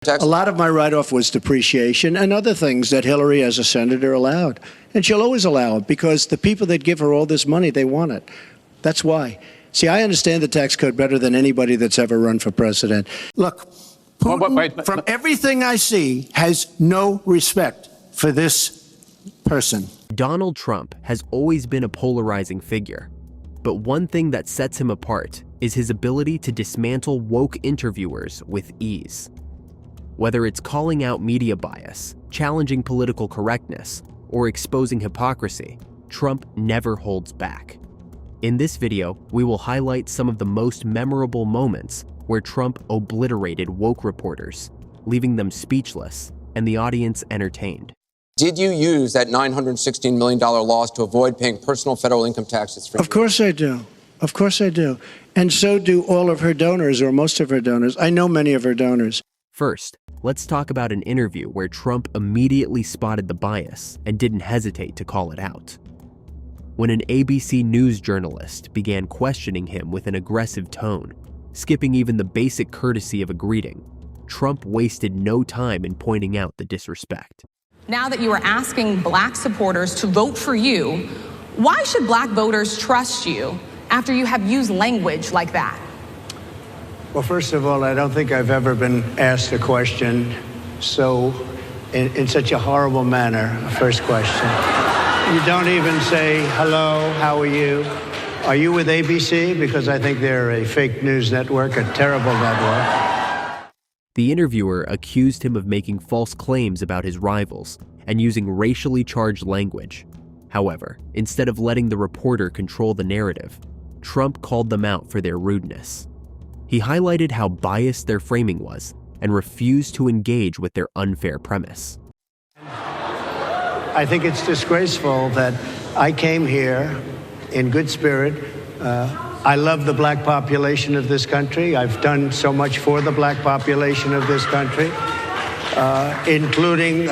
A lot of my write-off was depreciation and other things that Hillary, as a senator, allowed. And she'll always allow it because the people that give her all this money, they want it. That's why. See, I understand the tax code better than anybody that's ever run for president. Look, Putin, from everything I see, has no respect for this person. Donald Trump has always been a polarizing figure. But one thing that sets him apart is his ability to dismantle woke interviewers with ease. Whether it's calling out media bias, challenging political correctness, or exposing hypocrisy, Trump never holds back. In this video, we will highlight some of the most memorable moments where Trump obliterated woke reporters, leaving them speechless and the audience entertained. Did you use that $916 million loss to avoid paying personal federal income taxes? Of course I do. Of course I do. And so do all of her donors, or most of her donors. I know many of her donors. First, let's talk about an interview where Trump immediately spotted the bias and didn't hesitate to call it out. When an ABC News journalist began questioning him with an aggressive tone, skipping even the basic courtesy of a greeting, Trump wasted no time in pointing out the disrespect. Now that you are asking black supporters to vote for you, why should black voters trust you after you have used language like that? Well, first of all, I don't think I've ever been asked a question in such a horrible manner. First question. You don't even say, hello, how are you? Are you with ABC? Because I think they're a fake news network, a terrible network. The interviewer accused him of making false claims about his rivals and using racially charged language. However, instead of letting the reporter control the narrative, Trump called them out for their rudeness. He highlighted how biased their framing was and refused to engage with their unfair premise. I think it's disgraceful that I came here in good spirit. I love the black population of this country. I've done so much for the black population of this country, including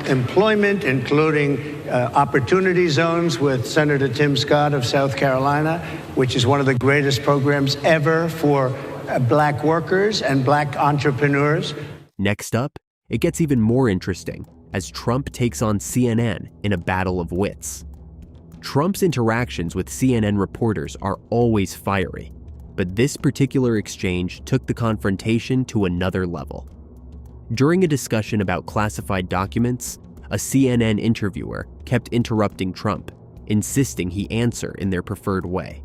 employment, including opportunity zones with Senator Tim Scott of South Carolina, which is one of the greatest programs ever for black workers and black entrepreneurs. Next up, it gets even more interesting as Trump takes on CNN in a battle of wits. Trump's interactions with CNN reporters are always fiery, but this particular exchange took the confrontation to another level. During a discussion about classified documents, a CNN interviewer kept interrupting Trump, insisting he answer in their preferred way.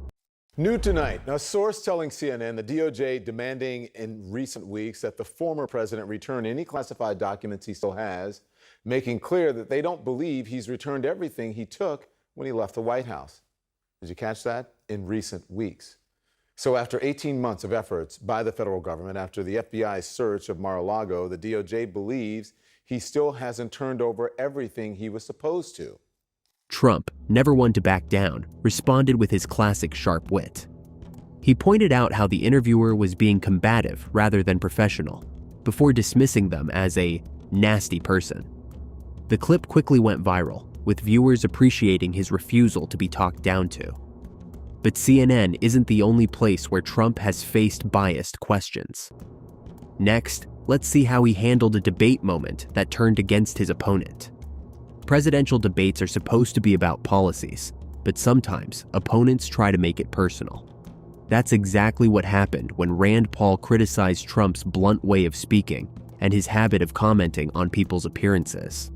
New tonight, a source telling CNN the DOJ demanding in recent weeks that the former president return any classified documents he still has, making clear that they don't believe he's returned everything he took when he left the White House. Did you catch that? In recent weeks. So after 18 months of efforts by the federal government, after the FBI's search of Mar-a-Lago, the DOJ believes he still hasn't turned over everything he was supposed to. Trump, never one to back down, responded with his classic sharp wit. He pointed out how the interviewer was being combative rather than professional, before dismissing them as a nasty person. The clip quickly went viral, with viewers appreciating his refusal to be talked down to. But CNN isn't the only place where Trump has faced biased questions. Next, let's see how he handled a debate moment that turned against his opponent. Presidential debates are supposed to be about policies, but sometimes opponents try to make it personal. That's exactly what happened when Rand Paul criticized Trump's blunt way of speaking and his habit of commenting on people's appearances.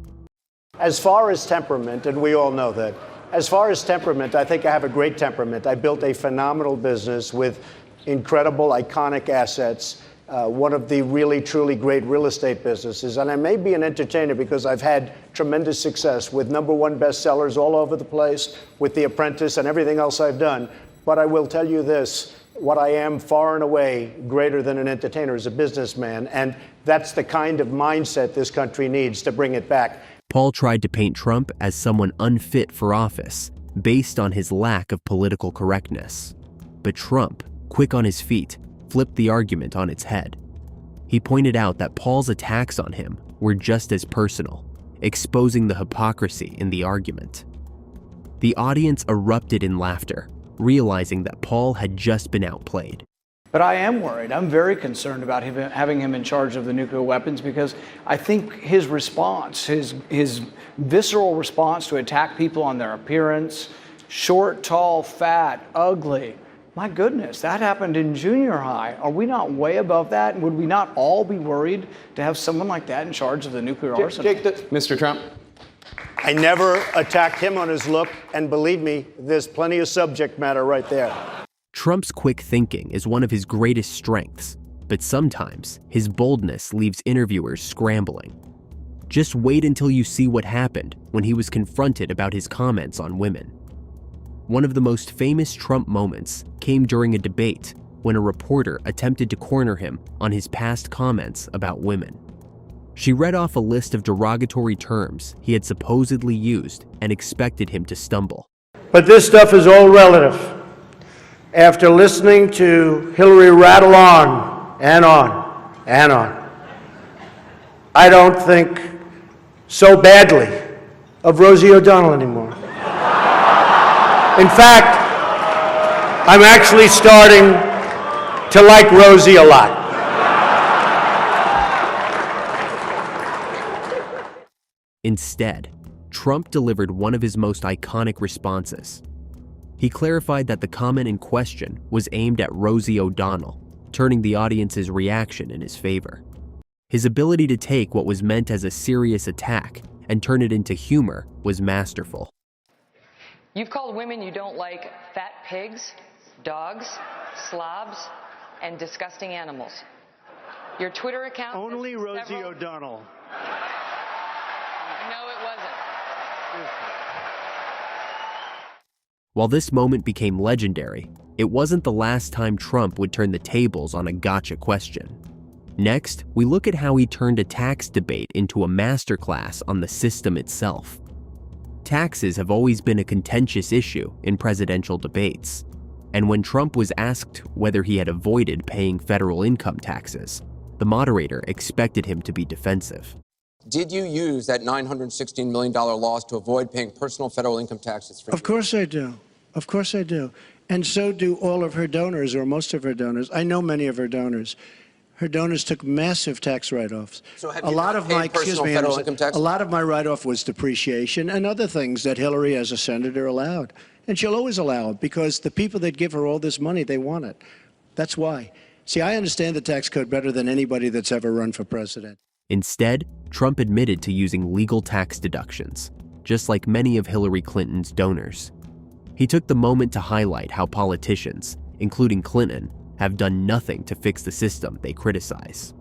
As far as temperament, and we all know that, as far as temperament, I think I have a great temperament. I built a phenomenal business with incredible, iconic assets, one of the really, truly great real estate businesses. And I may be an entertainer because I've had tremendous success with #1 bestsellers all over the place, with The Apprentice and everything else I've done. But I will tell you this, what I am far and away greater than an entertainer is a businessman. And that's the kind of mindset this country needs to bring it back. Paul tried to paint Trump as someone unfit for office, based on his lack of political correctness. But Trump, quick on his feet, flipped the argument on its head. He pointed out that Paul's attacks on him were just as personal, exposing the hypocrisy in the argument. The audience erupted in laughter, realizing that Paul had just been outplayed. But I am worried. I'm very concerned about having him in charge of the nuclear weapons, because I think his response, his visceral response to attack people on their appearance, short, tall, fat, ugly, my goodness, that happened in junior high. Are we not way above that? And would we not all be worried to have someone like that in charge of the nuclear arsenal? Mr. Trump. I never attacked him on his look, and believe me, there's plenty of subject matter right there. Trump's quick thinking is one of his greatest strengths, but sometimes his boldness leaves interviewers scrambling. Just wait until you see what happened when he was confronted about his comments on women. One of the most famous Trump moments came during a debate when a reporter attempted to corner him on his past comments about women. She read off a list of derogatory terms he had supposedly used and expected him to stumble. But this stuff is all relative. After listening to Hillary rattle on and on and on, I don't think so badly of Rosie O'Donnell anymore. In fact, I'm actually starting to like Rosie a lot. Instead, Trump delivered one of his most iconic responses. He clarified that the comment in question was aimed at Rosie O'Donnell, turning the audience's reaction in his favor. His ability to take what was meant as a serious attack and turn it into humor was masterful. You've called women you don't like fat pigs, dogs, slobs, and disgusting animals. Your Twitter account... Only Rosie O'Donnell. No, it wasn't. While this moment became legendary, it wasn't the last time Trump would turn the tables on a gotcha question. Next, we look at how he turned a tax debate into a masterclass on the system itself. Taxes have always been a contentious issue in presidential debates, and when Trump was asked whether he had avoided paying federal income taxes, the moderator expected him to be defensive. Did you use that $916 million loss to avoid paying personal federal income taxes? Of course I do. Of course I do. And so do all of her donors, or most of her donors. I know many of her donors. Her donors took massive tax write-offs. So have a you lot not of paid my personal federal income taxes? A lot of my write-off was depreciation and other things that Hillary, as a senator, allowed. And she'll always allow it, because the people that give her all this money, they want it. That's why. See, I understand the tax code better than anybody that's ever run for president. Instead, Trump admitted to using legal tax deductions, just like many of Hillary Clinton's donors. He took the moment to highlight how politicians, including Clinton, have done nothing to fix the system they criticize.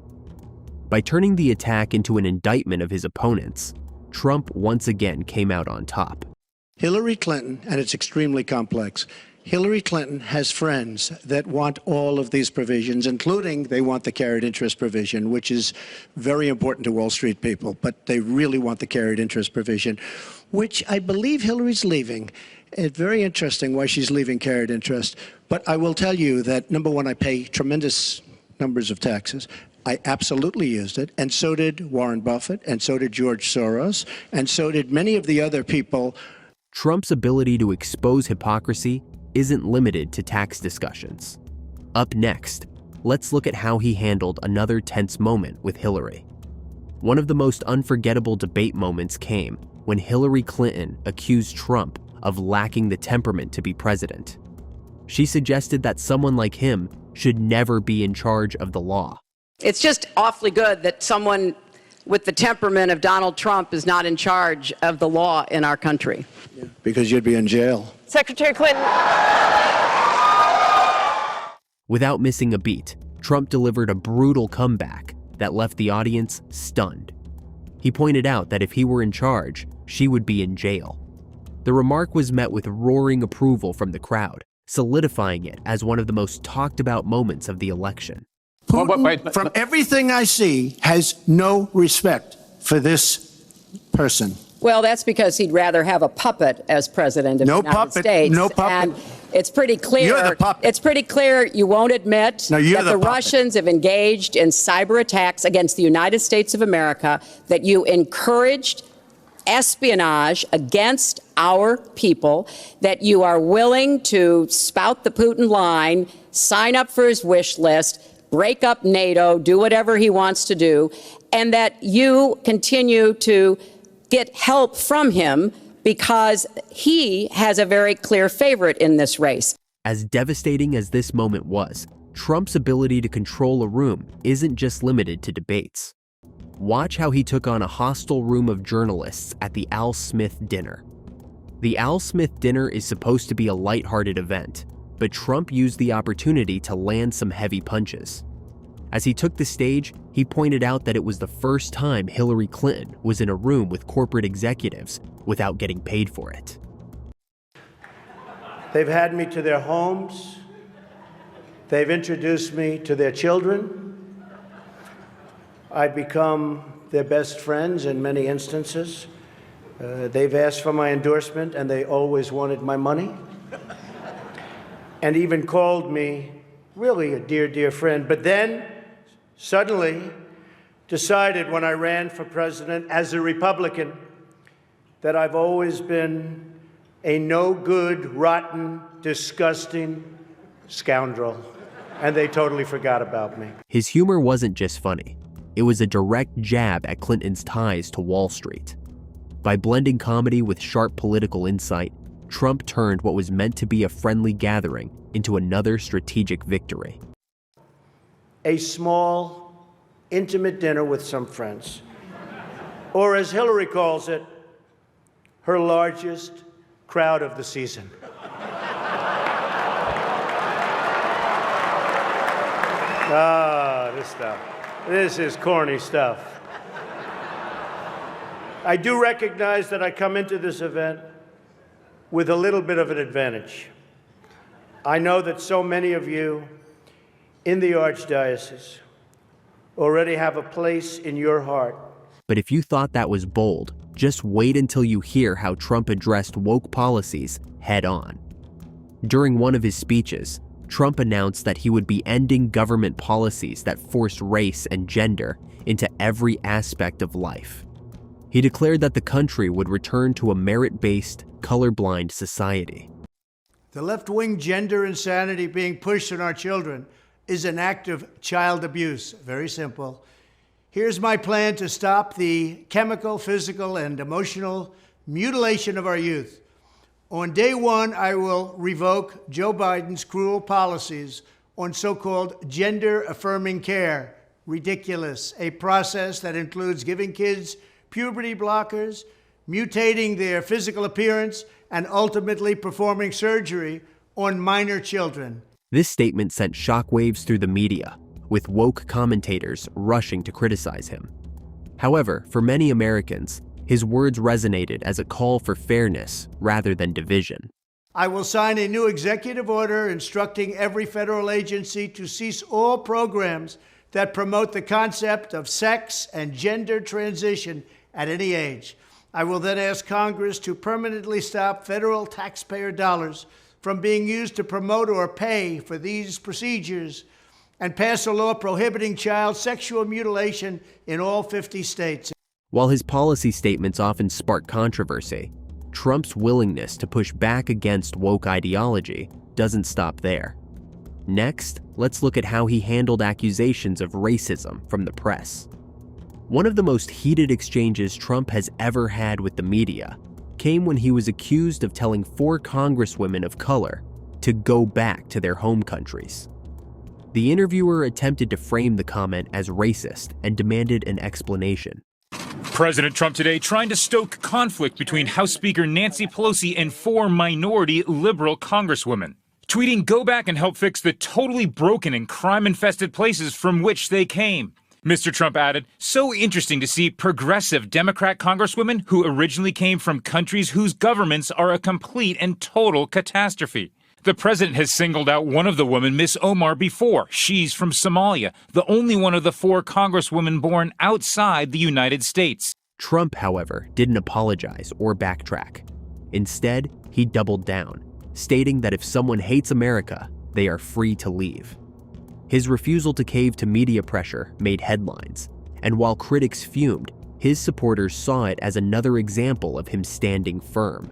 By turning the attack into an indictment of his opponents, Trump once again came out on top. Hillary Clinton, and it's extremely complex, Hillary Clinton has friends that want all of these provisions, including they want the carried interest provision, which is very important to Wall Street people, but they really want the carried interest provision, which I believe Hillary's leaving. It's very interesting why she's leaving carried interest. But I will tell you that, number one, I pay tremendous numbers of taxes. I absolutely used it, and so did Warren Buffett, and so did George Soros, and so did many of the other people. Trump's ability to expose hypocrisy isn't limited to tax discussions. Up next, let's look at how he handled another tense moment with Hillary. One of the most unforgettable debate moments came when Hillary Clinton accused Trump of lacking the temperament to be president. She suggested that someone like him should never be in charge of the law. It's just awfully good that someone with the temperament of Donald Trump is not in charge of the law in our country. Yeah, because you'd be in jail. Secretary Clinton. Without missing a beat, Trump delivered a brutal comeback that left the audience stunned. He pointed out that if he were in charge, she would be in jail. The remark was met with roaring approval from the crowd, solidifying it as one of the most talked about moments of the election. Putin, from everything I see, has no respect for this person. Well, that's because he'd rather have a puppet as president of the United States. No puppet. And it's pretty clear. You're the puppet. It's pretty clear you won't admit that the Russians have engaged in cyber attacks against the United States of America, that you encouraged espionage against our people, that you are willing to spout the Putin line, sign up for his wish list, break up NATO, do whatever he wants to do, and that you continue to get help from him because he has a very clear favorite in this race. As devastating as this moment was, Trump's ability to control a room isn't just limited to debates. Watch how he took on a hostile room of journalists at the Al Smith dinner. The Al Smith dinner is supposed to be a lighthearted event, but Trump used the opportunity to land some heavy punches. As he took the stage, he pointed out that it was the first time Hillary Clinton was in a room with corporate executives without getting paid for it. They've had me to their homes. They've introduced me to their children. I've become their best friends in many instances. They've asked for my endorsement, and they always wanted my money. And even called me really a dear, dear friend. But then, suddenly, decided when I ran for president as a Republican that I've always been a no-good, rotten, disgusting scoundrel. And they totally forgot about me. His humor wasn't just funny. It was a direct jab at Clinton's ties to Wall Street. By blending comedy with sharp political insight, Trump turned what was meant to be a friendly gathering into another strategic victory. A small, intimate dinner with some friends. Or as Hillary calls it, her largest crowd of the season. This stuff. This is corny stuff. I do recognize that I come into this event with a little bit of an advantage. I know that so many of you in the Archdiocese already have a place in your heart. But if you thought that was bold, just wait until you hear how Trump addressed woke policies head on. During one of his speeches, Trump announced that he would be ending government policies that forced race and gender into every aspect of life. He declared that the country would return to a merit-based, colorblind society. The left-wing gender insanity being pushed on our children is an act of child abuse. Very simple. Here's my plan to stop the chemical, physical, and emotional mutilation of our youth. On day one, I will revoke Joe Biden's cruel policies on so-called gender-affirming care. Ridiculous. A process that includes giving kids puberty blockers, mutating their physical appearance, and ultimately performing surgery on minor children. This statement sent shockwaves through the media, with woke commentators rushing to criticize him. However, for many Americans, his words resonated as a call for fairness rather than division. I will sign a new executive order instructing every federal agency to cease all programs that promote the concept of sex and gender transition at any age. I will then ask Congress to permanently stop federal taxpayer dollars from being used to promote or pay for these procedures and pass a law prohibiting child sexual mutilation in all 50 states. While his policy statements often spark controversy, Trump's willingness to push back against woke ideology doesn't stop there. Next, let's look at how he handled accusations of racism from the press. One of the most heated exchanges Trump has ever had with the media came when he was accused of telling 4 congresswomen of color to go back to their home countries. The interviewer attempted to frame the comment as racist and demanded an explanation. President Trump today trying to stoke conflict between House Speaker Nancy Pelosi and 4 minority liberal congresswomen. Tweeting, "Go back and help fix the totally broken and crime-infested places from which they came." Mr. Trump added, "So interesting to see progressive Democrat congresswomen who originally came from countries whose governments are a complete and total catastrophe." The president has singled out one of the women, Miss Omar, before. She's from Somalia, the only one of the 4 congresswomen born outside the United States. Trump, however, didn't apologize or backtrack. Instead, he doubled down, stating that if someone hates America, they are free to leave. His refusal to cave to media pressure made headlines, and while critics fumed, his supporters saw it as another example of him standing firm.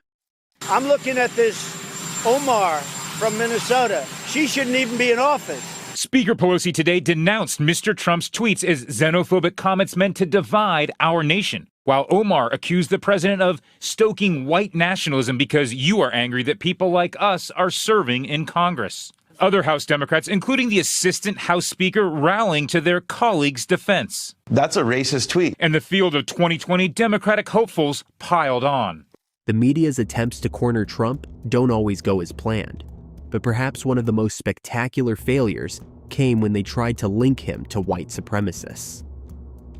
I'm looking at this Omar from Minnesota. She shouldn't even be in office. Speaker Pelosi today denounced Mr. Trump's tweets as xenophobic comments meant to divide our nation, while Omar accused the president of stoking white nationalism because you are angry that people like us are serving in Congress. Other House Democrats, including the Assistant House Speaker, rallying to their colleagues' defense. That's a racist tweet. And the field of 2020 Democratic hopefuls piled on. The media's attempts to corner Trump don't always go as planned, but perhaps one of the most spectacular failures came when they tried to link him to white supremacists.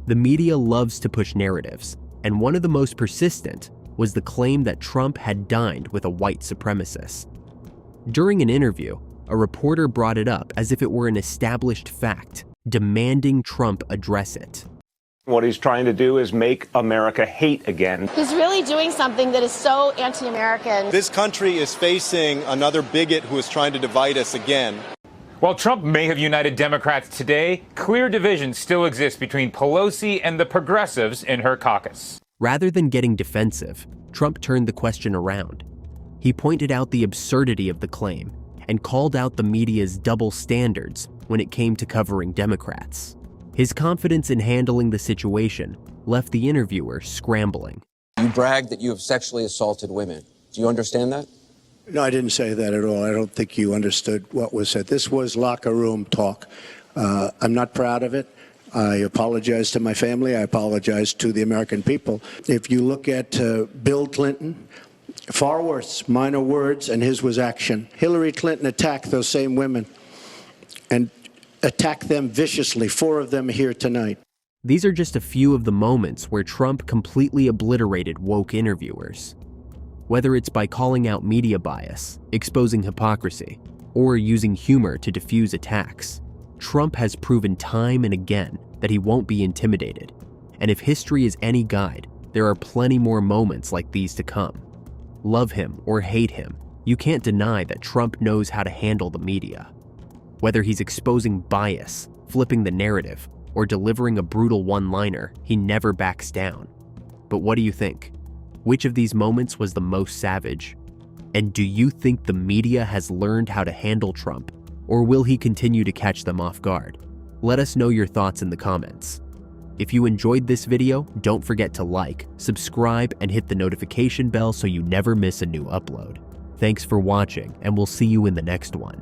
The media loves to push narratives, and one of the most persistent was the claim that Trump had dined with a white supremacist. During an interview, a reporter brought it up as if it were an established fact, demanding Trump address it. What he's trying to do is make America hate again. He's really doing something that is so anti-American. This country is facing another bigot who is trying to divide us again. While Trump may have united Democrats today, clear division still exists between Pelosi and the progressives in her caucus. Rather than getting defensive, Trump turned the question around. He pointed out the absurdity of the claim and called out the media's double standards when it came to covering Democrats. His confidence in handling the situation left the interviewer scrambling. You bragged that you have sexually assaulted women. Do you understand that? No, I didn't say that at all. I don't think you understood what was said. This was locker room talk. I'm not proud of it. I apologize to my family. I apologize to the American people. If you look at Bill Clinton, far worse, minor words, and his was action. Hillary Clinton attacked those same women and attacked them viciously. 4 of them here tonight. These are just a few of the moments where Trump completely obliterated woke interviewers. Whether it's by calling out media bias, exposing hypocrisy, or using humor to diffuse attacks, Trump has proven time and again that he won't be intimidated. And if history is any guide, there are plenty more moments like these to come. Love him or hate him, you can't deny that Trump knows how to handle the media. Whether he's exposing bias, flipping the narrative, or delivering a brutal one-liner, he never backs down. But what do you think? Which of these moments was the most savage? And do you think the media has learned how to handle Trump, or will he continue to catch them off guard? Let us know your thoughts in the comments. If you enjoyed this video, don't forget to like, subscribe, and hit the notification bell so you never miss a new upload. Thanks for watching, and we'll see you in the next one.